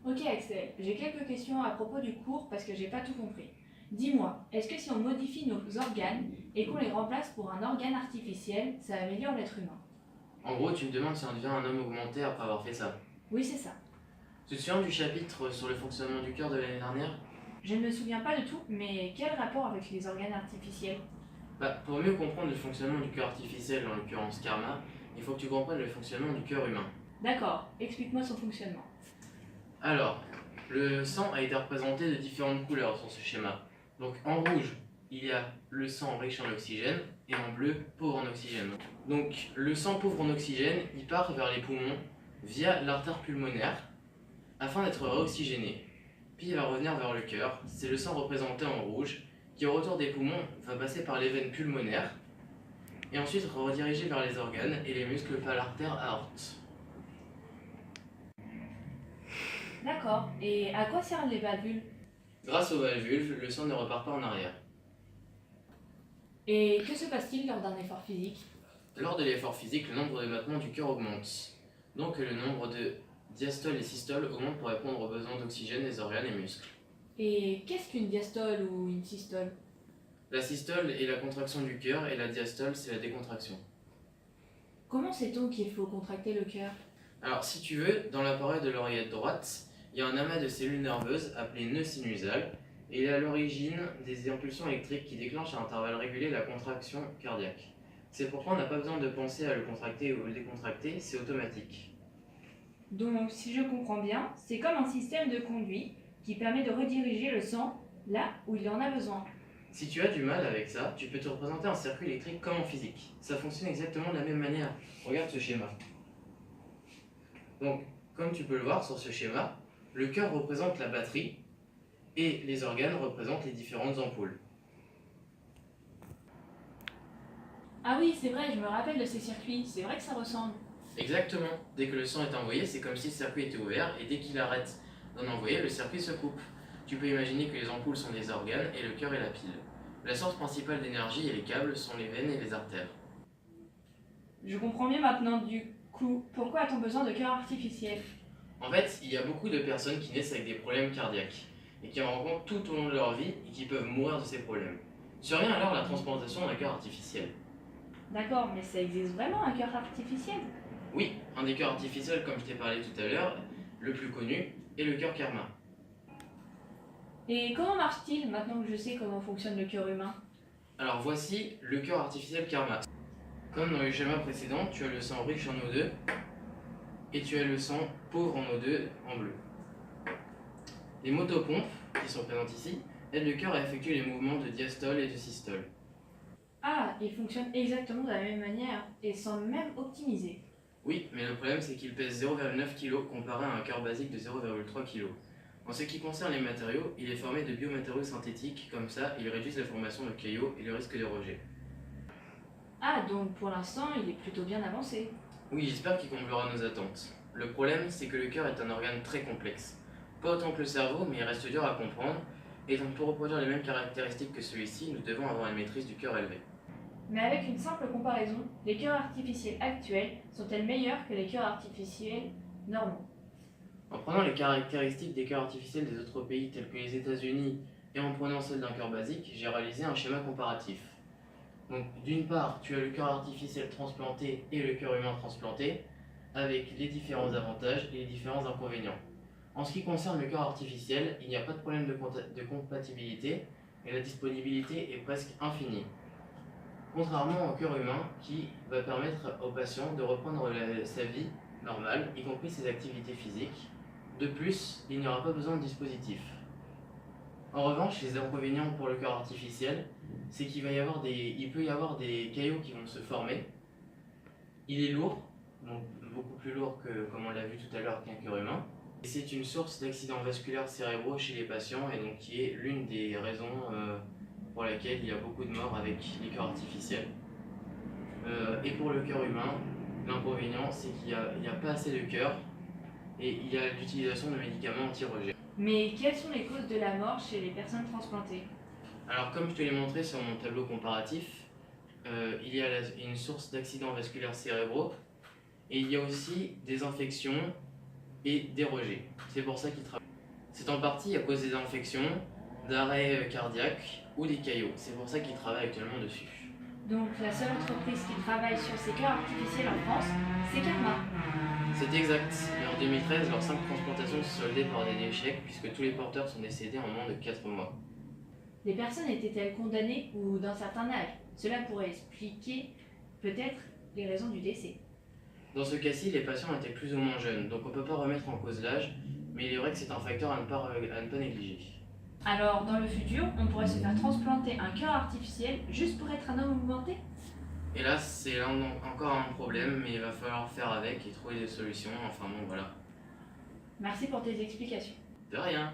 Ok Axel, j'ai quelques questions à propos du cours parce que j'ai pas tout compris. Dis-moi, est-ce que si on modifie nos organes et qu'on les remplace pour un organe artificiel, ça améliore l'être humain? En gros, tu me demandes si on devient un homme augmenté après avoir fait ça. Oui, c'est ça. Tu te souviens du chapitre sur le fonctionnement du cœur de l'année dernière? Je ne me souviens pas de tout, mais quel rapport avec les organes artificiels? Pour mieux comprendre le fonctionnement du cœur artificiel, en l'occurrence karma, il faut que tu comprennes le fonctionnement du cœur humain. D'accord, explique-moi son fonctionnement. Alors, le sang a été représenté de différentes couleurs sur ce schéma. Donc en rouge, il y a le sang riche en oxygène et en bleu, pauvre en oxygène. Donc le sang pauvre en oxygène, il part vers les poumons via l'artère pulmonaire afin d'être réoxygéné. Puis il va revenir vers le cœur, c'est le sang représenté en rouge qui au retour des poumons va passer par les veines pulmonaires et ensuite rediriger vers les organes et les muscles par l'artère aorte. D'accord, et à quoi servent les valvules? Grâce aux valvules, le sang ne repart pas en arrière. Et que se passe-t-il lors d'un effort physique? Lors de l'effort physique, le nombre de battements du cœur augmente. Donc le nombre de diastoles et systoles augmente pour répondre aux besoins d'oxygène des organes et muscles. Et qu'est-ce qu'une diastole ou une systole? La systole est la contraction du cœur et la diastole c'est la décontraction. Comment sait-on qu'il faut contracter le cœur? Alors si tu veux, dans l'appareil de l'oreillette droite, il y a un amas de cellules nerveuses appelé nœud sinusal et il est à l'origine des impulsions électriques qui déclenchent à intervalles réguliers la contraction cardiaque. C'est pourquoi on n'a pas besoin de penser à le contracter ou le décontracter, c'est automatique. Donc, si je comprends bien, c'est comme un système de conduit qui permet de rediriger le sang là où il en a besoin. Si tu as du mal avec ça, tu peux te représenter un circuit électrique comme en physique. Ça fonctionne exactement de la même manière. Regarde ce schéma. Donc, comme tu peux le voir sur ce schéma, le cœur représente la batterie et les organes représentent les différentes ampoules. Ah oui, c'est vrai, je me rappelle de ces circuits, c'est vrai que ça ressemble. Exactement. Dès que le sang est envoyé, c'est comme si le circuit était ouvert et dès qu'il arrête d'en envoyer, le circuit se coupe. Tu peux imaginer que les ampoules sont des organes et le cœur est la pile. La source principale d'énergie et les câbles sont les veines et les artères. Je comprends mieux maintenant du coup. Pourquoi a-t-on besoin de cœur artificiel? En fait, il y a beaucoup de personnes qui naissent avec des problèmes cardiaques et qui en rencontrent tout au long de leur vie et qui peuvent mourir de ces problèmes. Survient alors la transplantation d'un cœur artificiel. D'accord, mais ça existe vraiment un cœur artificiel? Oui, un des cœurs artificiels, comme je t'ai parlé tout à l'heure, le plus connu, est le cœur karma. Et comment marche-t-il maintenant que je sais comment fonctionne le cœur humain? Alors voici le cœur artificiel karma. Comme dans le schéma précédent, tu as le sang riche en O2 et tu as le sang pauvre en O2 en bleu. Les motopompes, qui sont présentes ici, aident le cœur à effectuer les mouvements de diastole et de systole. Ah, il fonctionne exactement de la même manière et semble même optimisé. Oui, mais le problème c'est qu'il pèse 0,9 kg comparé à un cœur basique de 0,3 kg. En ce qui concerne les matériaux, il est formé de biomatériaux synthétiques, comme ça, ils réduisent la formation de caillots et le risque de rejet. Ah, donc pour l'instant, il est plutôt bien avancé. Oui, j'espère qu'il comblera nos attentes. Le problème, c'est que le cœur est un organe très complexe. Pas autant que le cerveau, mais il reste dur à comprendre, et donc pour reproduire les mêmes caractéristiques que celui-ci, nous devons avoir une maîtrise du cœur élevée. Mais avec une simple comparaison, les cœurs artificiels actuels sont-elles meilleures que les cœurs artificiels normaux? En prenant les caractéristiques des cœurs artificiels des autres pays tels que les États-Unis et en prenant celles d'un cœur basique, j'ai réalisé un schéma comparatif. Donc d'une part, tu as le cœur artificiel transplanté et le cœur humain transplanté, avec les différents avantages et les différents inconvénients. En ce qui concerne le cœur artificiel, il n'y a pas de problème de compatibilité et la disponibilité est presque infinie. Contrairement au cœur humain qui va permettre au patient de reprendre sa vie normale, y compris ses activités physiques. De plus, il n'y aura pas besoin de dispositif. En revanche, les inconvénients pour le cœur artificiel, c'est qu'il peut y avoir des caillots qui vont se former. Il est lourd, donc beaucoup plus lourd que, comme on l'a vu tout à l'heure, qu'un cœur humain. Et c'est une source d'accidents vasculaires cérébraux chez les patients et donc qui est l'une des raisons pour laquelle il y a beaucoup de morts avec les cœurs artificiels. Et pour le cœur humain, l'inconvénient c'est qu'il n'y a pas assez de cœur et il y a l'utilisation de médicaments anti-rejet. Mais quelles sont les causes de la mort chez les personnes transplantées? Alors comme je te l'ai montré sur mon tableau comparatif, il y a une source d'accidents vasculaires cérébraux et il y a aussi des infections et dérogé. C'est pour ça qu'ils travaillent. C'est en partie à cause des infections, d'arrêts cardiaques ou des caillots. C'est pour ça qu'ils travaillent actuellement dessus. Donc la seule entreprise qui travaille sur ces cœurs artificiels en France, c'est Karma. C'est exact, mais en 2013, leurs 5 transplantations se soldaient par des échecs puisque tous les porteurs sont décédés en moins de 4 mois. Les personnes étaient-elles condamnées ou d'un certain âge? Cela pourrait expliquer peut-être les raisons du décès. Dans ce cas-ci, les patients étaient plus ou moins jeunes, donc on ne peut pas remettre en cause l'âge, mais il est vrai que c'est un facteur à ne pas négliger. Alors dans le futur, on pourrait se faire transplanter un cœur artificiel juste pour être un homme augmenté? Hélas, c'est là encore un problème, mais il va falloir faire avec et trouver des solutions, enfin bon voilà. Merci pour tes explications. De rien.